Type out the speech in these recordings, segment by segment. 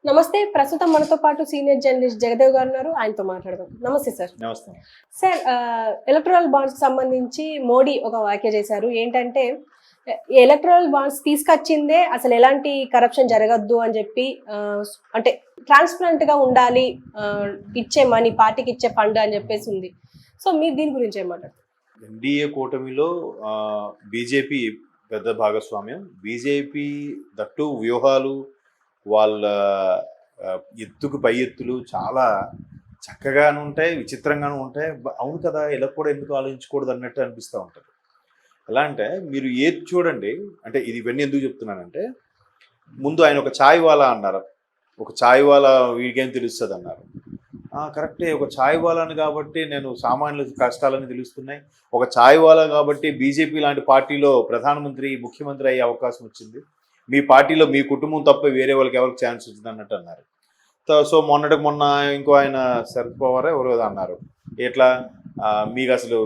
నమస్తే. ప్రస్తుతం మనతో పాటు సీనియర్ జర్నలిస్ట్ జగదేవ్ గారు ఉన్నారు. ఆయనతో మాట్లాడదాం. నమస్తే సార్. నమస్తే. సార్, ఎలక్టోరల్ బాండ్స్ సంబంధించి మోడీ ఒక వ్యాఖ్య చేశారు. ఏంటంటే ఎలక్టోరల్ బాండ్స్ తీసుకొచ్చిందే అసలు ఎలాంటి కరప్షన్ జరగద్దు అని చెప్పి, అంటే ట్రాన్స్పరెంట్ గా ఉండాలి, ఇచ్చే మనీ పార్టీకి ఇచ్చే ఫండ్ అని చెప్పేసి ఉంది. సో మీరు దీని గురించి ఏమంటారు? ఎన్డీఏ కూటమిలో బీజేపీ పెద్ద భాగస్వామ్యం. బీజేపీ దట్టు వ్యూహాలు, వాళ్ళ ఎత్తుకు పై ఎత్తులు చాలా చక్కగాను ఉంటాయి, విచిత్రంగాను ఉంటాయి. అవును కదా, ఇలా కూడా ఎందుకు ఆలోచించకూడదు అన్నట్టు అనిపిస్తూ ఉంటుంది. ఎలా అంటే మీరు ఏది చూడండి, అంటే ఇవన్నీ ఎందుకు చెప్తున్నానంటే, ముందు ఆయన ఒక ఛాయ్ వాలా అన్నారు. ఒక ఛాయ్ వాలా వీడికేం తెలుస్తుంది అన్నారు. కరెక్టే, ఒక ఛాయ్ వాలాని కాబట్టి నేను సామాన్యుల కష్టాలని తెలుస్తున్నాయి. ఒక ఛాయ్ వాలా కాబట్టి బీజేపీ లాంటి పార్టీలో ప్రధానమంత్రి, ముఖ్యమంత్రి అయ్యే అవకాశం వచ్చింది. మీ పార్టీలో మీ కుటుంబం తప్ప వేరే వాళ్ళకి ఎవరికి ఛాన్స్ వచ్చింది అన్నట్టు అన్నారు. సో మొన్న ఇంకో ఆయన శరద్ పవార్ ఎవరో అన్నారు, ఎట్లా మీకు అసలు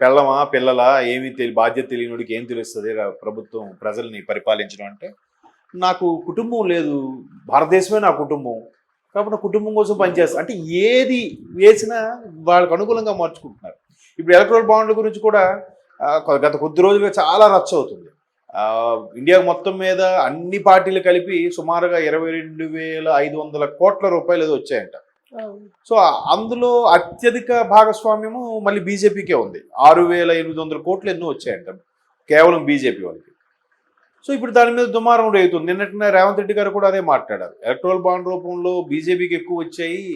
పెళ్ళమా పిల్లలా ఏమీ బాధ్యత తెలియనివాడికి ఏం తెలుస్తుంది ప్రభుత్వం ప్రజల్ని పరిపాలించడం అంటే, నాకు కుటుంబం లేదు, భారతదేశమే నా కుటుంబం కాబట్టి కుటుంబం కోసం పనిచేస్తారు అంటే ఏది వేసినా వాళ్ళకు అనుకూలంగా మార్చుకుంటున్నారు. ఇప్పుడు ఎలక్ట్రల్ బాండ్ల గురించి కూడా గత కొద్ది రోజులుగా చాలా రచ్చ అవుతుంది. ఇండియా మొత్తం మీద అన్ని పార్టీలు కలిపి సుమారుగా 22,500 కోట్ల రూపాయలు ఏదో వచ్చాయంట. సో అందులో అత్యధిక భాగస్వామ్యము మళ్ళీ బీజేపీకే ఉంది. 6,800 కోట్లు ఎన్నో వచ్చాయంట కేవలం బీజేపీ వాళ్ళకి. సో ఇప్పుడు దాని మీద దుమారం రేగుతుంది. నిన్నటిన రేవంత్ రెడ్డి గారు కూడా అదే మాట్లాడారు. ఎలక్ట్రల్ బాండ్ రూపంలో బీజేపీకి ఎక్కువ వచ్చాయి,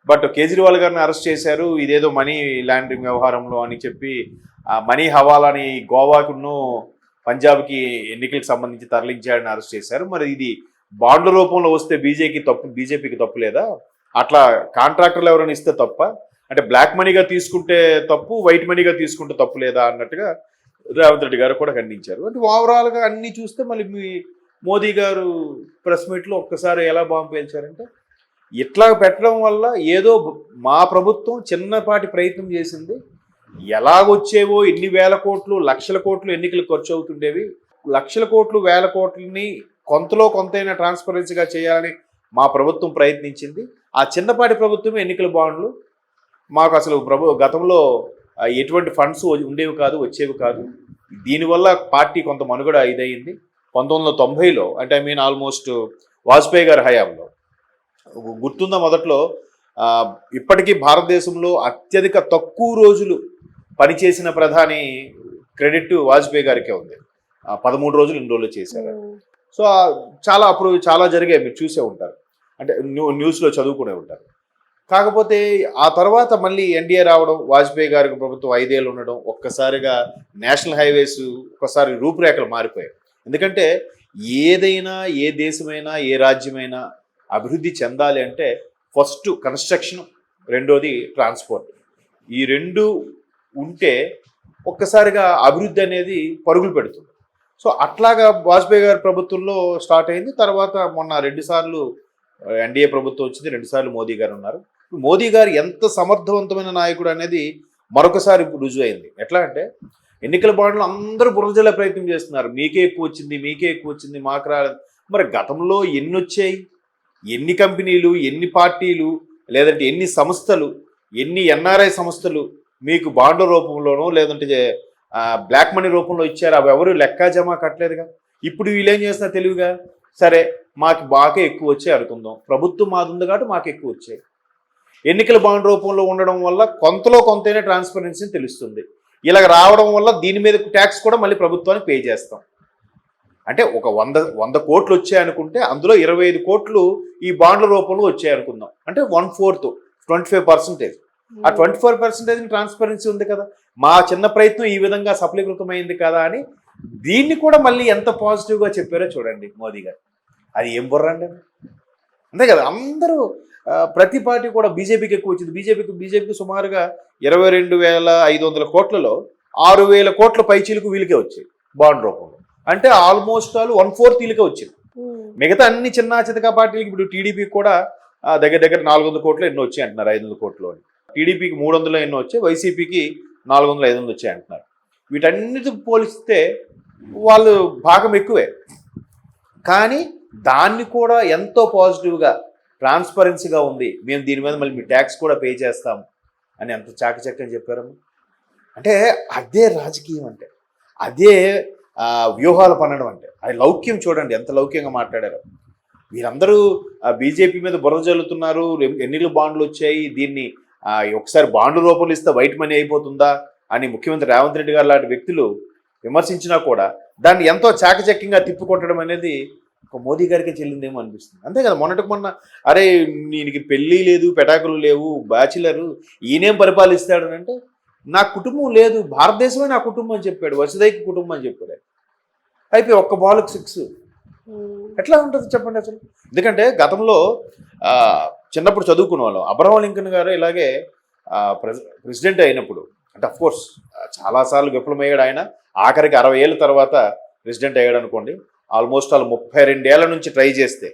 బట్ కేజ్రీవాల్ గారిని అరెస్ట్ చేశారు ఇదేదో మనీ లాండరింగ్ వ్యవహారంలో అని చెప్పి, మనీ హవాలాని గోవాకును పంజాబ్కి ఎన్నికలకు సంబంధించి తరలించాడని అరెస్ట్ చేశారు. మరి ఇది బాండ్ల రూపంలో వస్తే బీజేపీకి తప్పు లేదా? అట్లా కాంట్రాక్టర్లు ఎవరైనా ఇస్తే తప్ప, అంటే బ్లాక్ మనీగా తీసుకుంటే తప్పు, వైట్ మనీగా తీసుకుంటే తప్పు లేదా అన్నట్టుగా రేవంత్ రెడ్డి గారు కూడా ఖండించారు. అంటే ఓవరాల్గా అన్నీ చూస్తే మళ్ళీ మీ మోదీ గారు ప్రెస్ మీట్లో ఒక్కసారి ఎలా బాంబు పేల్చారంటే, ఇట్లా పెట్టడం వల్ల ఏదో మా ప్రభుత్వం చిన్నపాటి ప్రయత్నం చేసింది, ఎలాగొచ్చేవో ఎన్ని వేల కోట్లు లక్షల కోట్లు ఎన్నికలు ఖర్చు అవుతుండేవి, లక్షల కోట్లు వేల కోట్లని కొంతలో కొంతైనా ట్రాన్స్పరెన్సీగా చేయాలని మా ప్రభుత్వం ప్రయత్నించింది. ఆ చిన్నపాటి ప్రభుత్వం ఎన్నికల బాండ్లు మాకు అసలు గతంలో ఎటువంటి ఫండ్స్ ఉండేవి కాదు, వచ్చేవి కాదు. దీనివల్ల పార్టీ కొంత మనుగడ ఇదయింది. 1990లో అంటే ఆల్మోస్ట్ వాజ్పేయి గారి హయాంలో గుర్తుందా, మొదట్లో ఇప్పటికీ భారతదేశంలో అత్యధిక తక్కువ రోజులు పనిచేసిన ప్రధాని క్రెడిట్ వాజ్పేయి గారికే ఉంది. 13 రోజులు ఇన్ని రోజులు చేశారు. సో అప్పుడు చాలా జరిగాయి, మీరు చూసే ఉంటారు, అంటే న్యూస్లో చదువుకునే ఉంటారు. కాకపోతే ఆ తర్వాత మళ్ళీ ఎన్డీఏ రావడం, వాజ్పేయి గారికి ప్రభుత్వం 5 ఏళ్ళు ఉండడం, ఒక్కసారిగా నేషనల్ హైవేస్ ఒక్కసారి రూపురేఖలు మారిపోయాయి. ఎందుకంటే ఏదైనా, ఏ దేశమైనా, ఏ రాజ్యమైనా అభివృద్ధి చెందాలి అంటే ఫస్ట్ కన్స్ట్రక్షన్, రెండోది ట్రాన్స్పోర్ట్. ఈ రెండు ఉంటే ఒక్కసారిగా అభివృద్ధి అనేది పరుగులు పెడుతుంది. సో అట్లాగా వాజ్పేయి గారి ప్రభుత్వంలో స్టార్ట్ అయింది. తర్వాత మొన్న 2 సార్లు ఎన్డీఏ ప్రభుత్వం వచ్చింది, 2 సార్లు మోదీ గారు ఉన్నారు. మోదీ గారు ఎంత సమర్థవంతమైన నాయకుడు అనేది మరొకసారి రుజువు అయింది. ఎట్లా అంటే ఎన్నికల బాండ్లు అందరూ బురదజల్లే ప్రయత్నం చేస్తున్నారు, మీకే ఎక్కువ వచ్చింది, మీకే ఎక్కువ వచ్చింది, మాకు రాలేదు. మరి గతంలో ఎన్ని వచ్చాయి, ఎన్ని కంపెనీలు, ఎన్ని పార్టీలు, లేదంటే ఎన్ని సంస్థలు, ఎన్ని ఎన్ఆర్ఐ సంస్థలు మీకు బాండ్ల రూపంలోనో లేదంటే బ్లాక్ మనీ రూపంలో ఇచ్చారు, అవి ఎవరు లెక్క జమా కట్టలేదుగా. ఇప్పుడు వీళ్ళు ఏం చేస్తున్నారు తెలివిగా, సరే మాకు బాగా ఎక్కువ వచ్చాయి అనుకుందాం, ప్రభుత్వం మాది ఉంది కాబట్టి మాకు ఎక్కువ వచ్చాయి. ఎన్నికల బాండ్ రూపంలో ఉండడం వల్ల కొంతలో కొంతైనా ట్రాన్స్పరెన్సీ తెలుస్తుంది. ఇలా రావడం వల్ల దీని మీద ట్యాక్స్ కూడా మళ్ళీ ప్రభుత్వానికి పే చేస్తాం. అంటే ఒక 100 కోట్లు వచ్చాయనుకుంటే అందులో 25 కోట్లు ఈ బాండ్ల రూపంలో వచ్చాయనుకుందాం, అంటే 1/4, 25%. ఆ 25% ట్రాన్స్పరెన్సీ ఉంది కదా, మా చిన్న ప్రయత్నం ఈ విధంగా సఫలీకృతమైంది కదా అని దీన్ని కూడా మళ్ళీ ఎంత పాజిటివ్గా చెప్పారో చూడండి మోదీ గారు. అది ఏం బుర్రండి, అంతే కదా. అందరూ ప్రతి పార్టీ కూడా బీజేపీకి ఎక్కువ వచ్చింది, బీజేపీకి సుమారుగా 22,500 కోట్లలో 6,000 కోట్ల పైచీలకు వీళ్ళకే వచ్చాయి బాండ్ రూపంలో. అంటే ఆల్మోస్ట్ 1/4 వీళ్ళకే వచ్చింది. మిగతా అన్ని చిన్న చితకా పార్టీలకి, ఇప్పుడు టీడీపీకి కూడా దగ్గర 400 కోట్లు ఎన్నో వచ్చాయి అంటున్నారు, 500 కోట్లు అని. టీడీపీకి 300 ఎన్నో వచ్చాయి, వైసీపీకి 400, 500 వచ్చాయి అంటున్నారు. వీటన్నిటితో పోలిస్తే వాళ్ళు భాగం ఎక్కువే. కానీ దాన్ని కూడా ఎంతో పాజిటివ్గా ట్రాన్స్పరెన్సీగా ఉంది, మేము దీని మీద మళ్ళీ మీ ట్యాక్స్ కూడా పే చేస్తాము అని ఎంత చాకచక్యం చెప్పారమ్మా. అంటే అదే రాజకీయం అంటే, అదే వ్యూహాలు పన్నడం అంటే. అది లౌక్యం చూడండి, ఎంత లౌక్యంగా మాట్లాడారు. వీరందరూ బీజేపీ మీద బురద జల్లుతున్నారు, ఎన్నికల బాండ్లు వచ్చాయి, దీన్ని ఒకసారి బాండ్ల రూపంలో ఇస్తే వైట్ మనీ అయిపోతుందా అని ముఖ్యమంత్రి రేవంత్ రెడ్డి గారు లాంటి వ్యక్తులు విమర్శించినా కూడా దాన్ని ఎంతో చాకచక్యంగా తిప్పికొట్టడం అనేది ఒక మోదీ గారికి చెల్లిందేమో అనిపిస్తుంది. అంతే కదా, మొన్నటికి మొన్న అరే దీనికి పెళ్ళి లేదు, పెటాకులు లేవు, బ్యాచిలరు, ఈయనేం పరిపాలిస్తాడు అంటే నా కుటుంబం లేదు, భారతదేశమే నా కుటుంబం అని చెప్పాడు, వసుదైక కుటుంబం అని చెప్పాడు. అయిపోయి ఒక్క బాల్కి 6. ఎట్లా ఉంటుంది చెప్పండి అసలు. ఎందుకంటే గతంలో చిన్నప్పుడు చదువుకున్న వాళ్ళం, అబ్రహం లింకన్ గారు ఇలాగే ప్రెసిడెంట్ అయినప్పుడు, అంటే అఫ్కోర్స్ చాలాసార్లు విఫలమయ్యాడు ఆయన, ఆఖరికి 60 ఏళ్ళ తర్వాత ప్రెసిడెంట్ అయ్యాడు అనుకోండి. ఆల్మోస్ట్ వాళ్ళు 32 ఏళ్ల నుంచి ట్రై చేస్తే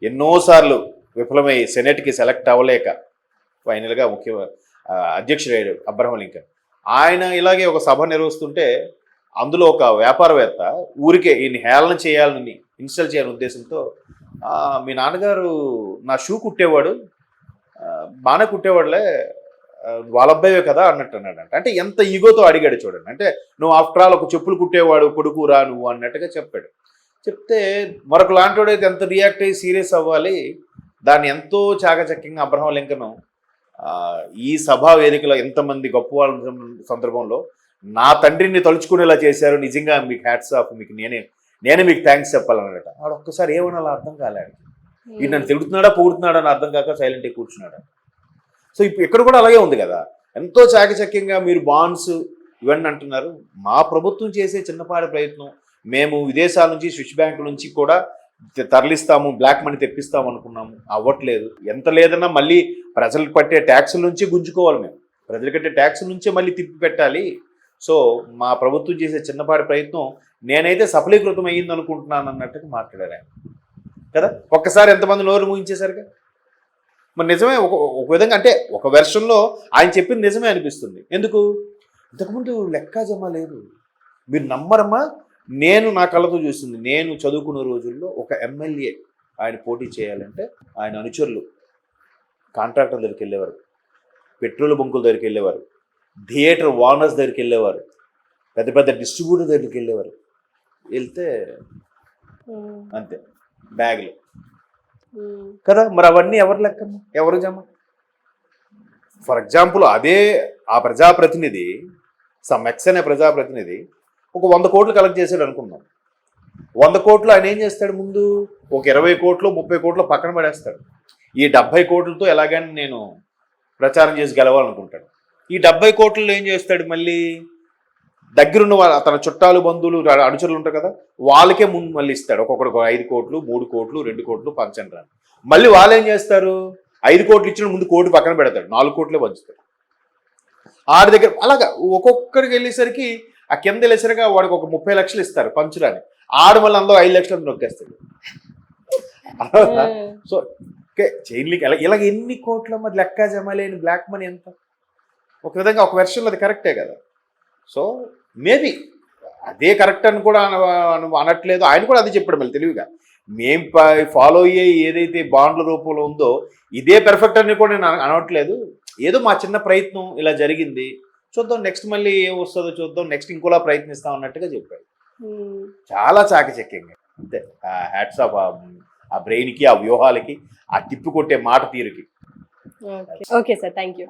ఎన్నోసార్లు విఫలమయ్యి సెనెట్కి సెలెక్ట్ అవ్వలేక ఫైనల్గా అధ్యక్షుడయ్యాడు అబ్రహం లింకన్. ఆయన ఇలాగే ఒక సభ నిర్వహిస్తుంటే అందులో ఒక వ్యాపారవేత్త ఊరికే ఈయన హేళన చేయాలని, ఇన్స్టాల్ చేయాలనే ఉద్దేశంతో మీ నాన్నగారు నా షూ కుట్టేవాడు, బాగానే కుట్టేవాడులే, వాళ్ళ అబ్బాయే కదా అన్నట్టు అన్నాడంట. అంటే ఎంత ఈగోతో అడిగాడు చూడండి. అంటే నువ్వు ఆఫ్టర్ ఆల్ ఒక చెప్పులు కుట్టేవాడు కొడుకురా నువ్వు అన్నట్టుగా చెప్పాడు. చెప్తే మరొక లాంటివాడైతే ఎంత రియాక్ట్ అయ్యి సీరియస్ అవ్వాలి, దాన్ని ఎంతో చాకచక్యంగా అబ్రహం లింకన్ ఈ సభా వేదికలో ఎంతమంది గొప్ప వాళ్ళ సందర్భంలో నా తండ్రిని తలుచుకునేలా చేశారు, నిజంగా మీకు హ్యాట్స్ ఆఫ్, మీకు నేనే మీకు థ్యాంక్స్ చెప్పాలన్నట. వాడు ఒక్కసారి ఏమన్నా అర్థం కాలేదు, ఈ నన్ను తిడుతున్నాడా పొగుడుతున్నాడా అని అర్థం కాక సైలెంట్గా కూర్చున్నాడు. సో ఇప్పుడు ఇక్కడ కూడా అలాగే ఉంది కదా, ఎంతో చాకచక్యంగా మీరు బాండ్స్ ఇవన్నీ అంటున్నారు. మా ప్రభుత్వం చేసే చిన్నపాటి ప్రయత్నం, మేము విదేశాల నుంచి స్విచ్ బ్యాంకు నుంచి కూడా తరలిస్తాము, బ్లాక్ మనీ తెప్పిస్తాము అనుకున్నాము, అవ్వట్లేదు. ఎంత లేదన్నా మళ్ళీ ప్రజలకు పట్టే ట్యాక్సుల నుంచి గుంజుకోవాలి, మేము ప్రజలు కట్టే ట్యాక్సుల నుంచే మళ్ళీ తిప్పి పెట్టాలి. సో మా ప్రభుత్వం చేసే చిన్నపాటి ప్రయత్నం నేనైతే సఫలీకృతం అయ్యింది అనుకుంటున్నాను అన్నట్టుగా మాట్లాడారు ఆయన కదా. ఒక్కసారి ఎంతమంది నోరు ముగించేసరిగా మరి నిజమే ఒక విధంగా, అంటే ఒక వెర్షన్లో ఆయన చెప్పింది నిజమే అనిపిస్తుంది. ఎందుకు ఇంతకుముందు లెక్క జమ లేదు, మీరు నమ్మరమ్మా. నేను నా కళ్ళతో చూసింది, నేను చదువుకున్న రోజుల్లో ఒక ఎమ్మెల్యే ఆయన పోటీ చేయాలంటే ఆయన అనుచరులు కాంట్రాక్టర్ దగ్గరికి వెళ్ళేవారు, పెట్రోల్ బంకుల దగ్గరికి వెళ్ళేవారు, థియేటర్ ఓనర్స్ దగ్గరికి వెళ్ళేవారు, పెద్ద పెద్ద డిస్ట్రిబ్యూటర్ దగ్గరికి వెళ్ళేవారు. వెళ్తే అంతే బ్యాగులు కదా. మరి అవన్నీ ఎవరు లెక్కమ్మా, ఎవరు జమ? ఫర్ ఎగ్జాంపుల్ అదే ఆ ప్రజాప్రతినిధి, సమ్ ఎక్స్ అనే ప్రజాప్రతినిధి ఒక 100 కోట్లు కలెక్ట్ చేశాడు అనుకుందాం. 100 కోట్లు ఆయన ఏం చేస్తాడు, ముందు ఒక 20 కోట్లు 30 కోట్లు పక్కన పడేస్తాడు. ఈ 70 కోట్లతో ఎలాగైనా నేను ప్రచారం చేసి గెలవాలనుకుంటాడు. ఈ 70 కోట్లలో ఏం చేస్తాడు, మళ్ళీ దగ్గరున్న తన చుట్టాలు బంధువులు అనుచరులు ఉంటారు కదా, వాళ్ళకే ముందు మళ్ళీ ఇస్తాడు. ఒక్కొక్కడికి 5 కోట్లు 3 కోట్లు 2 కోట్లు పంచండి రాని. మళ్ళీ వాళ్ళు ఏం చేస్తారు, 5 కోట్లు ఇచ్చిన ముందు కోటి పక్కన పెడతాడు, 4 కోట్లే పంచుతాడు ఆడి దగ్గర. అలాగా ఒక్కొక్కడికి వెళ్ళేసరికి ఆ కింద వెళ్ళేసరిగా వాడికి ఒక 30 లక్షలు ఇస్తారు పంచురాని, ఆడు మళ్ళీ అందులో 5 లక్షలు నొక్కేస్తాడు. సో చైన్ లింక్ ఇలాగ ఎన్ని కోట్ల మరి లెక్క జమ లేని బ్లాక్ మనీ ఎంత? ఒక విధంగా ఒక వెర్షన్లో అది కరెక్టే కదా. సో మేబీ అదే కరెక్ట్ అని కూడా అనట్లేదు, ఆయన కూడా అదే చెప్పాడు మళ్ళీ తెలివిగా. మేం ఫాలో అయ్యే ఏదైతే బాండ్ల రూపంలో ఉందో ఇదే పెర్ఫెక్ట్ అని కూడా నేను అనట్లేదు, ఏదో మా చిన్న ప్రయత్నం ఇలా జరిగింది, చూద్దాం నెక్స్ట్ మళ్ళీ ఏం వస్తుందో చూద్దాం, నెక్స్ట్ ఇంకోలా ప్రయత్నిస్తాం అన్నట్టుగా చెప్పాడు. చాలా చాకచక్యంగా. అంతే, హ్యాట్స్ ఆఫ్ ఆ బ్రెయిన్కి, ఆ వ్యూహాలకి, ఆ తిప్పి కొట్టే మాట తీరుకి. Okay sir, thank you.